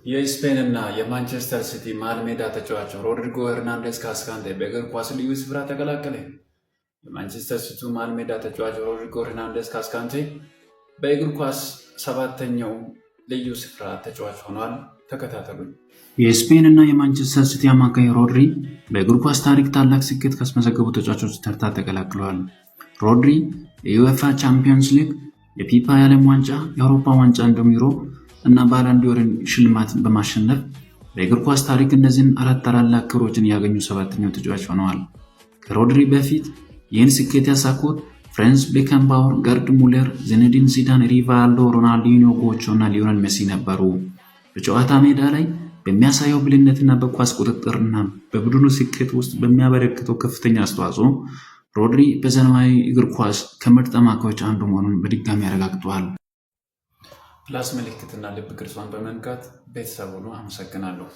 የስፔን እና የማንቸስተር ሲቲ መሃል ሜዳ ተጫዋች ሮድሪጎ ሄርናንዴዝ ካስካንቴ በእግር ኳስ ልዩ ስፍራ ተቀላቀለ። የማንቸስተር ሲቲ መሃል ሜዳ ተጫዋች ሮድሪጎ ሄርናንዴዝ ካስካንቴ በእግር ኳስ ሰባተኛው ልዩ ስፍራ ተጫዋች ሆኗል። ተከታተሉኝ። የስፔን እና የማንቸስተር ሲቲ አማካይ ሮድሪ በእግር ኳስ ታሪክ ታላቅ ስኬት ካስመዘገቡ ተጫዋቾች ተርታ ተቀላቅለዋል። ሮድሪ የዩኤፋ ቻምፒየንስ ሊግ፣ የፊፋ የዓለም ዋንጫ፣ የአውሮፓ ዋንጫ እንዲሁም ዩሮ እና ባላን ዲዮርን ሽልማት በማሸነፍ በእግር ኳስ ታሪክ እነዚህን አራት ታላላቅ ክብሮችን ያገኙ ሰባተኛው ተጫዋች ሆነዋል። ከሮድሪ በፊት ይህን ስኬት ያሳኩት ፍራንስ ቤከንባወር፣ ገርድ ሙለር፣ ዚነዲን ዚዳን፣ ሪቫልዶ፣ ሮናልዲኒዮ ጎቾ እና ሊዮኔል ሜሲ ነበሩ። በጨዋታ ሜዳ ላይ በሚያሳየው ብልህነትና በኳስ ቁጥጥርና በቡድኑ ስኬት ውስጥ በሚያበረክተው ከፍተኛ አስተዋጽኦ ሮድሪ በዘመናዊ እግር ኳስ ከምርጥ አማካዮች አንዱ መሆኑን በድጋሚ ያረጋግጧል። ፕላስ ምልክትና ልብ ቅርጿን በመንካት ቤተሰብ ሁሉ አመሰግናለሁ።